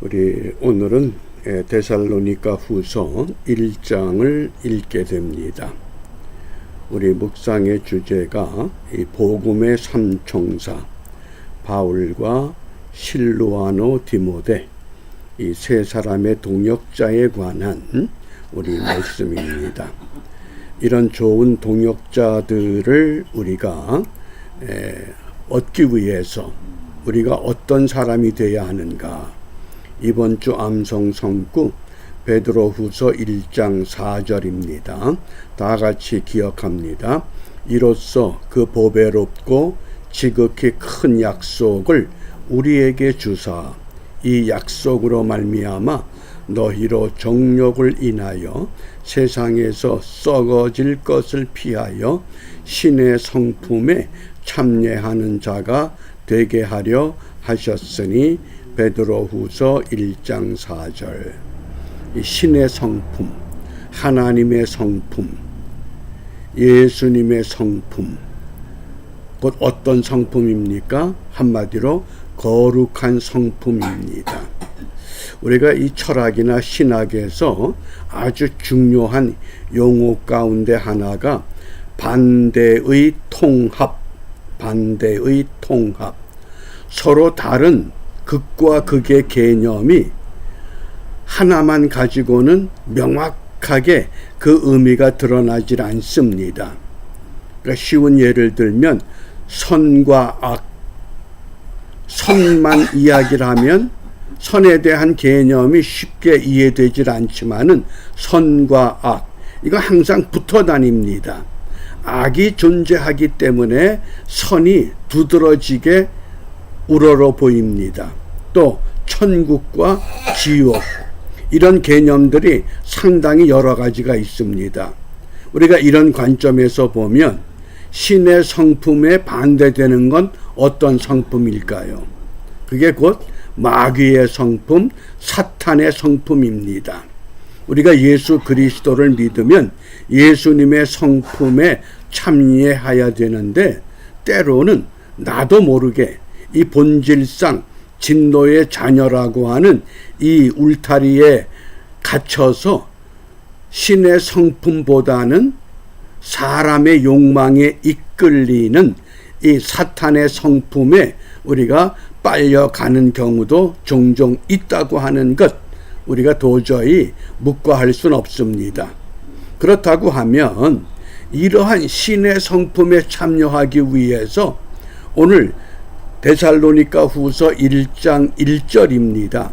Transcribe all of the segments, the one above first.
우리 오늘은 데살로니가 후서 1장을 읽게 됩니다. 우리 묵상의 주제가 이 복음의 삼총사 바울과 실루아노 디모데 이 세 사람의 동역자에 관한 우리 말씀입니다. 이런 좋은 동역자들을 우리가 얻기 위해서 우리가 어떤 사람이 되어야 하는가? 이번 주 암송 성구 베드로후서 1장 4절입니다. 다 같이 기억합니다. 이로써 그 보배롭고 지극히 큰 약속을 우리에게 주사 이 약속으로 말미암아 너희로 정욕을 인하여 세상에서 썩어질 것을 피하여 신의 성품에 참여하는 자가 되게 하려 하셨으니 베드로후서 1장 4절. 신의 성품, 하나님의 성품, 예수님의 성품, 곧 어떤 성품입니까? 한마디로 거룩한 성품입니다. 우리가 이 철학이나 신학에서 아주 중요한 용어 가운데 하나가 반대의 통합, 서로 다른 극과 극의 개념이 하나만 가지고는 명확하게 그 의미가 드러나질 않습니다. 그러니까 쉬운 예를 들면 선과 악, 선만 이야기를 하면 선에 대한 개념이 쉽게 이해되질 않지만은 선과 악, 이거 항상 붙어 다닙니다. 악이 존재하기 때문에 선이 두드러지게 우러러 보입니다. 또 천국과 지옥, 이런 개념들이 상당히 여러 가지가 있습니다. 우리가 이런 관점에서 보면 신의 성품에 반대되는 건 어떤 성품일까요? 그게 곧 마귀의 성품, 사탄의 성품입니다. 우리가 예수 그리스도를 믿으면 예수님의 성품에 참여해야 되는데 때로는 나도 모르게 이 본질상 진노의 자녀라고 하는 이 울타리에 갇혀서 신의 성품보다는 사람의 욕망에 이끌리는 이 사탄의 성품에 우리가 빨려가는 경우도 종종 있다고 하는 것, 우리가 도저히 묵과할 수는 없습니다. 그렇다고 하면 이러한 신의 성품에 참여하기 위해서 오늘 데살로니가 후서 1장 1절입니다.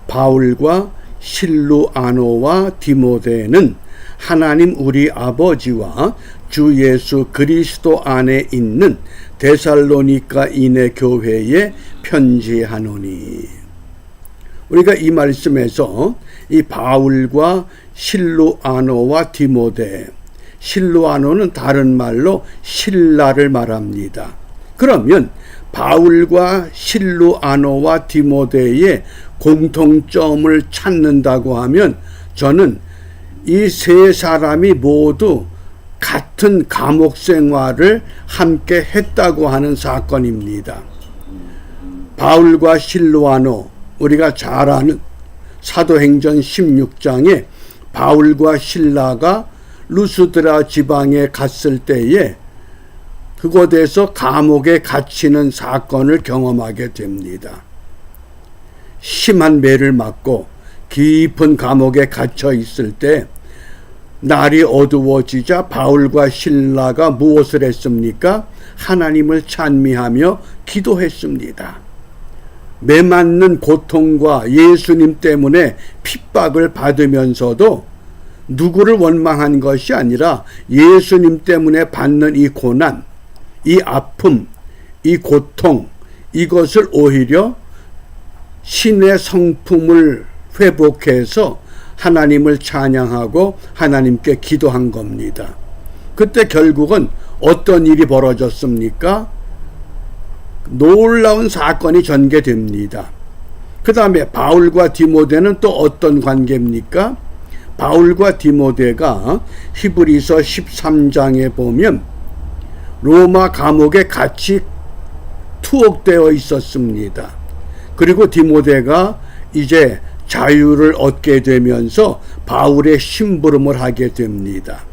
바울과 실루아노와 디모데는 하나님 우리 아버지와 주 예수 그리스도 안에 있는 데살로니가인의 교회에 편지하노니. 우리가 이 말씀에서 이 바울과 실루아노와 디모데, 실루아노는 다른 말로 신라를 말합니다. 그러면 바울과 실루아노와 디모데의 공통점을 찾는다고 하면 저는 이 세 사람이 모두 같은 감옥 생활을 함께 했다고 하는 사건입니다. 바울과 실루아노, 우리가 잘 아는 사도행전 16장에 바울과 실라가 루스드라 지방에 갔을 때에 그곳에서 감옥에 갇히는 사건을 경험하게 됩니다. 심한 매를 맞고 깊은 감옥에 갇혀 있을 때 날이 어두워지자 바울과 실라가 무엇을 했습니까? 하나님을 찬미하며 기도했습니다. 매 맞는 고통과 예수님 때문에 핍박을 받으면서도 누구를 원망한 것이 아니라 예수님 때문에 받는 이 고난, 이 아픔, 이 고통, 이것을 오히려 신의 성품을 회복해서 하나님을 찬양하고 하나님께 기도한 겁니다. 그때 결국은 어떤 일이 벌어졌습니까? 놀라운 사건이 전개됩니다. 그 다음에 바울과 디모데는 또 어떤 관계입니까? 바울과 디모데가 히브리서 13장에 보면 로마 감옥에 같이 투옥되어 있었습니다. 그리고 디모데가 이제 자유를 얻게 되면서 바울의 심부름을 하게 됩니다.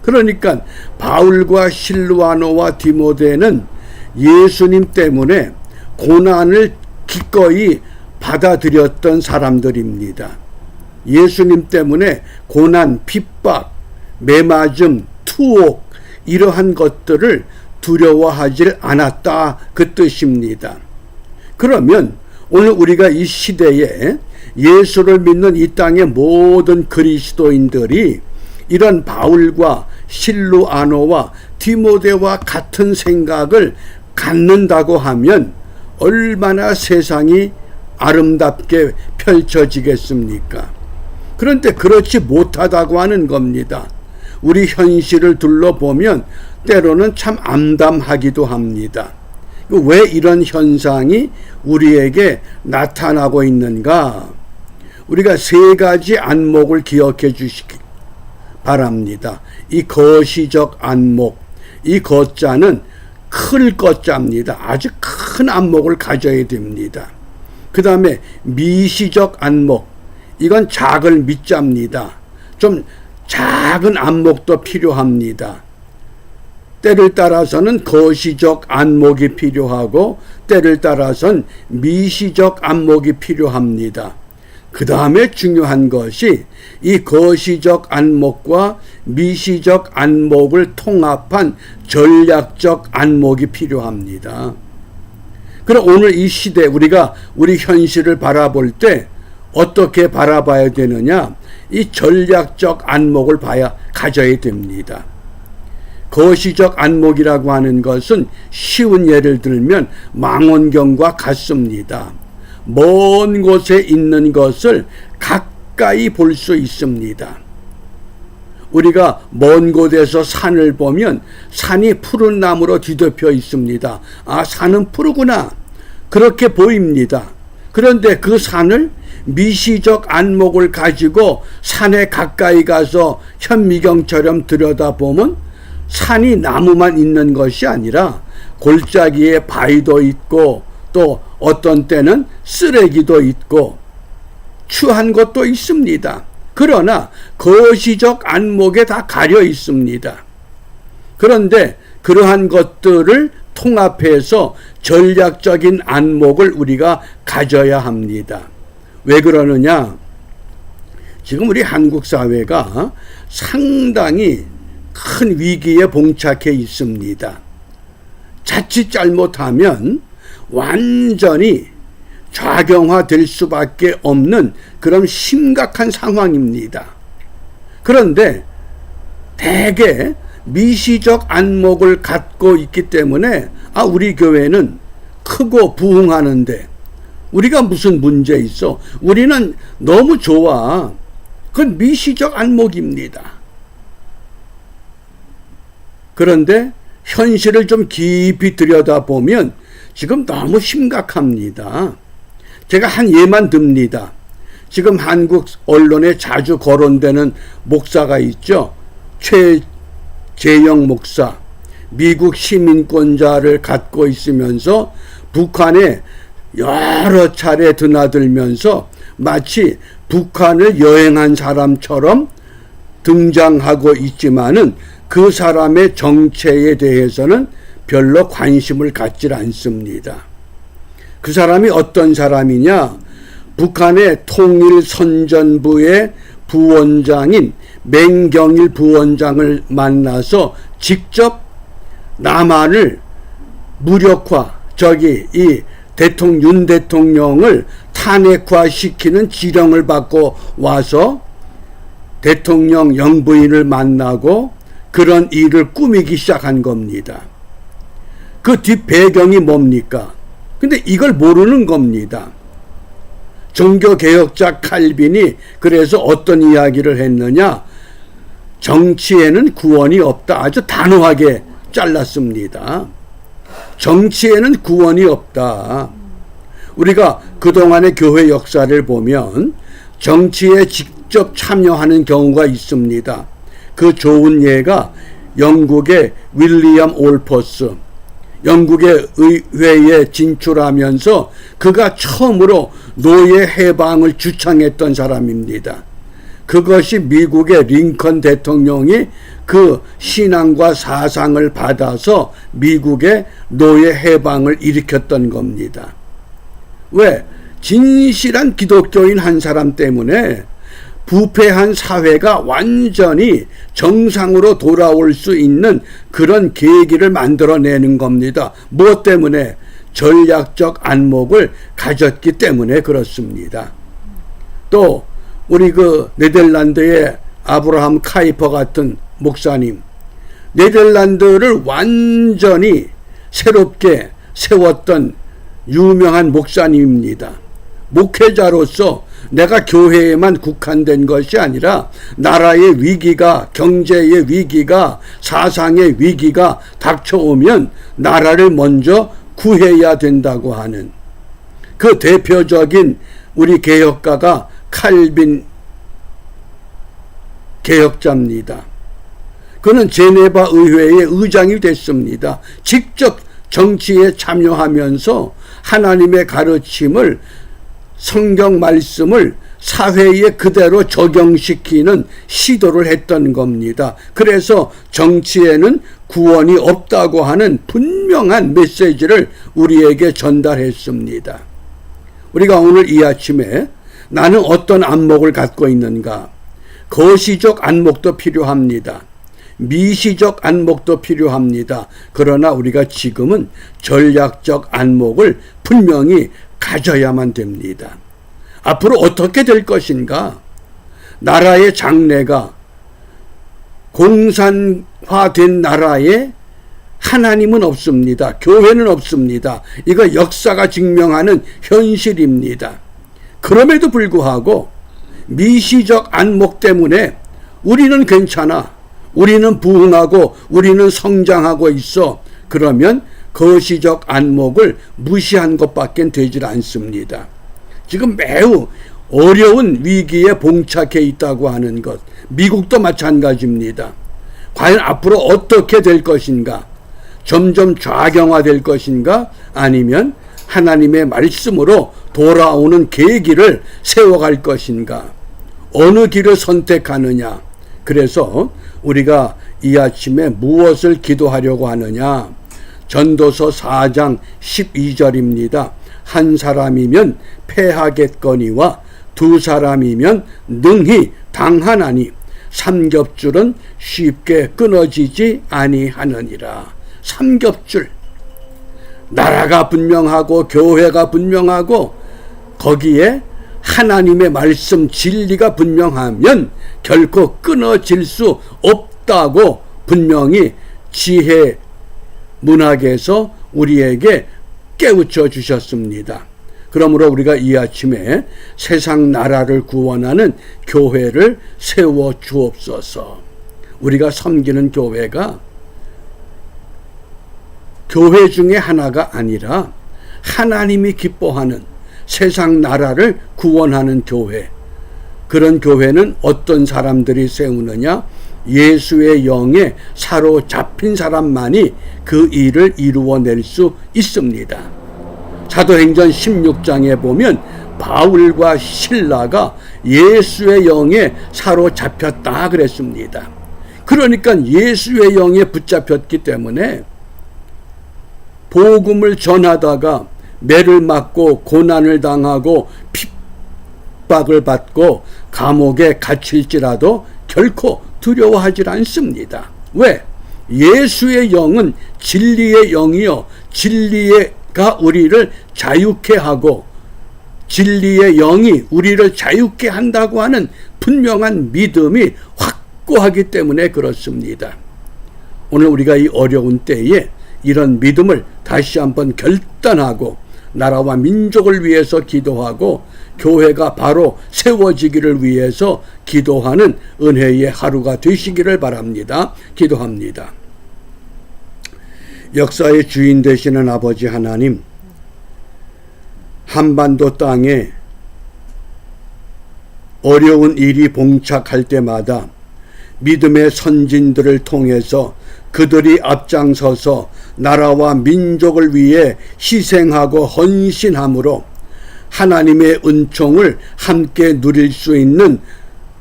그러니까 바울과 실루아노와 디모데는 예수님 때문에 고난을 기꺼이 받아들였던 사람들입니다. 예수님 때문에 고난, 핍박, 매맞음, 투옥 이러한 것들을 두려워하지 않았다 그 뜻입니다. 그러면 오늘 우리가 이 시대에 예수를 믿는 이 땅의 모든 그리스도인들이 이런 바울과 실루아노와 디모데와 같은 생각을 갖는다고 하면 얼마나 세상이 아름답게 펼쳐지겠습니까? 그런데 그렇지 못하다고 하는 겁니다. 우리 현실을 둘러보면 때로는 참 암담하기도 합니다. 왜 이런 현상이 우리에게 나타나고 있는가? 우리가 세 가지 안목을 기억해 주시기 바랍니다. 이 거시적 안목, 이 거자는 클 거자입니다. 아주 큰 안목을 가져야 됩니다. 그 다음에 미시적 안목, 이건 작을 미자입니다. 좀 작은 안목도 필요합니다. 때를 따라서는 거시적 안목이 필요하고 때를 따라서는 미시적 안목이 필요합니다. 그 다음에 중요한 것이 이 거시적 안목과 미시적 안목을 통합한 전략적 안목이 필요합니다. 그럼 오늘 이 시대 우리가 우리 현실을 바라볼 때 어떻게 바라봐야 되느냐? 이 전략적 안목을 가져야 됩니다. 거시적 안목이라고 하는 것은 쉬운 예를 들면 망원경과 같습니다. 먼 곳에 있는 것을 가까이 볼 수 있습니다. 우리가 먼 곳에서 산을 보면 산이 푸른 나무로 뒤덮여 있습니다. 아, 산은 푸르구나. 그렇게 보입니다. 그런데 그 산을 미시적 안목을 가지고 산에 가까이 가서 현미경처럼 들여다보면 산이 나무만 있는 것이 아니라 골짜기에 바위도 있고 또 어떤 때는 쓰레기도 있고 추한 것도 있습니다. 그러나 거시적 안목에 다 가려 있습니다. 그런데 그러한 것들을 통합해서 전략적인 안목을 우리가 가져야 합니다. 왜 그러느냐? 지금 우리 한국 사회가 상당히 큰 위기에 봉착해 있습니다. 자칫 잘못하면 완전히 좌경화될 수밖에 없는 그런 심각한 상황입니다. 그런데 대개 미시적 안목을 갖고 있기 때문에 우리 교회는 크고 부흥하는데 우리가 무슨 문제 있어? 우리는 너무 좋아. 그건 미시적 안목입니다. 그런데 현실을 좀 깊이 들여다보면 지금 너무 심각합니다. 제가 한 예만 듭니다. 지금 한국 언론에 자주 거론되는 목사가 있죠. 최재영 목사. 미국 시민권자를 갖고 있으면서 북한에 여러 차례 드나들면서 마치 북한을 여행한 사람처럼 등장하고 있지만은 그 사람의 정체에 대해서는 별로 관심을 갖지 않습니다. 그 사람이 어떤 사람이냐? 북한의 통일선전부의 부원장인 맹경일 부원장을 만나서 직접 남한을 무력화, 이 윤 대통령을 탄핵화시키는 지령을 받고 와서 대통령 영부인을 만나고 그런 일을 꾸미기 시작한 겁니다. 그 뒷 배경이 뭡니까? 근데 이걸 모르는 겁니다. 종교개혁자 칼빈이 그래서 어떤 이야기를 했느냐? 정치에는 구원이 없다. 아주 단호하게 잘랐습니다. 정치에는 구원이 없다. 우리가 그동안의 교회 역사를 보면 정치에 직접 참여하는 경우가 있습니다. 그 좋은 예가 영국의 윌리엄 올퍼스. 영국의 의회에 진출하면서 그가 처음으로 노예 해방을 주창했던 사람입니다. 그것이 미국의 링컨 대통령이 그 신앙과 사상을 받아서 미국의 노예 해방을 일으켰던 겁니다. 왜? 진실한 기독교인 한 사람 때문에 부패한 사회가 완전히 정상으로 돌아올 수 있는 그런 계기를 만들어내는 겁니다. 무엇 때문에? 전략적 안목을 가졌기 때문에 그렇습니다. 또 우리 그 네덜란드의 아브라함 카이퍼 같은 목사님, 네덜란드를 완전히 새롭게 세웠던 유명한 목사님입니다. 목회자로서 내가 교회에만 국한된 것이 아니라 나라의 위기가, 경제의 위기가, 사상의 위기가 닥쳐오면 나라를 먼저 구해야 된다고 하는 그 대표적인 우리 개혁가가 칼빈 개혁자입니다. 그는 제네바 의회의 의장이 됐습니다. 직접 정치에 참여하면서 하나님의 가르침을, 성경 말씀을 사회에 그대로 적용시키는 시도를 했던 겁니다. 그래서 정치에는 구원이 없다고 하는 분명한 메시지를 우리에게 전달했습니다. 우리가 오늘 이 아침에 나는 어떤 안목을 갖고 있는가? 거시적 안목도 필요합니다. 미시적 안목도 필요합니다. 그러나 우리가 지금은 전략적 안목을 분명히 가져야만 됩니다. 앞으로 어떻게 될 것인가? 나라의 장래가 공산화된 나라에 하나님은 없습니다. 교회는 없습니다. 이거 역사가 증명하는 현실입니다. 그럼에도 불구하고 미시적 안목 때문에 우리는 괜찮아, 우리는 부흥하고 우리는 성장하고 있어. 그러면 거시적 안목을 무시한 것밖에 되질 않습니다. 지금 매우 어려운 위기에 봉착해 있다고 하는 것, 미국도 마찬가지입니다. 과연 앞으로 어떻게 될 것인가? 점점 좌경화될 것인가? 아니면 하나님의 말씀으로 돌아오는 계기를 세워갈 것인가? 어느 길을 선택하느냐? 그래서 우리가 이 아침에 무엇을 기도하려고 하느냐? 전도서 4장 12절입니다. 한 사람이면 패하겠거니와 두 사람이면 능히 당하나니 삼겹줄은 쉽게 끊어지지 아니하느니라. 삼겹줄. 나라가 분명하고 교회가 분명하고 거기에 하나님의 말씀 진리가 분명하면 결코 끊어질 수 없다고 분명히 지혜 문학에서 우리에게 깨우쳐 주셨습니다. 그러므로 우리가 이 아침에 세상 나라를 구원하는 교회를 세워 주옵소서. 우리가 섬기는 교회가 교회 중에 하나가 아니라 하나님이 기뻐하는 세상 나라를 구원하는 교회. 그런 교회는 어떤 사람들이 세우느냐? 예수의 영에 사로잡힌 사람만이 그 일을 이루어낼 수 있습니다. 사도행전 16장에 보면 바울과 실라가 예수의 영에 사로잡혔다 그랬습니다. 그러니까 예수의 영에 붙잡혔기 때문에 복음을 전하다가 매를 맞고 고난을 당하고 핍박을 받고 감옥에 갇힐지라도 결코 두려워하지 않습니다. 왜? 예수의 영은 진리의 영이요, 진리가 우리를 자유케 하고 진리의 영이 우리를 자유케 한다고 하는 분명한 믿음이 확고하기 때문에 그렇습니다. 오늘 우리가 이 어려운 때에 이런 믿음을 다시 한번 결단하고 나라와 민족을 위해서 기도하고 교회가 바로 세워지기를 위해서 기도하는 은혜의 하루가 되시기를 바랍니다. 기도합니다. 역사의 주인 되시는 아버지 하나님, 한반도 땅에 어려운 일이 봉착할 때마다 믿음의 선진들을 통해서 그들이 앞장서서 나라와 민족을 위해 희생하고 헌신함으로 하나님의 은총을 함께 누릴 수 있는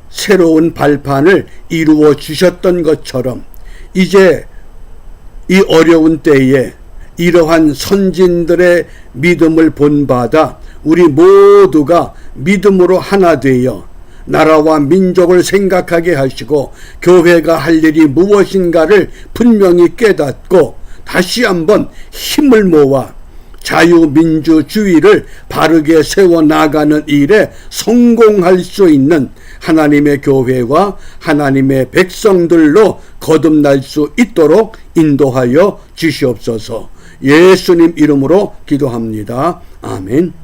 새로운 발판을 이루어 주셨던 것처럼 이제 이 어려운 때에 이러한 선진들의 믿음을 본받아 우리 모두가 믿음으로 하나 되어 나라와 민족을 생각하게 하시고 교회가 할 일이 무엇인가를 분명히 깨닫고 다시 한번 힘을 모아 자유민주주의를 바르게 세워나가는 일에 성공할 수 있는 하나님의 교회와 하나님의 백성들로 거듭날 수 있도록 인도하여 주시옵소서. 예수님 이름으로 기도합니다. 아멘.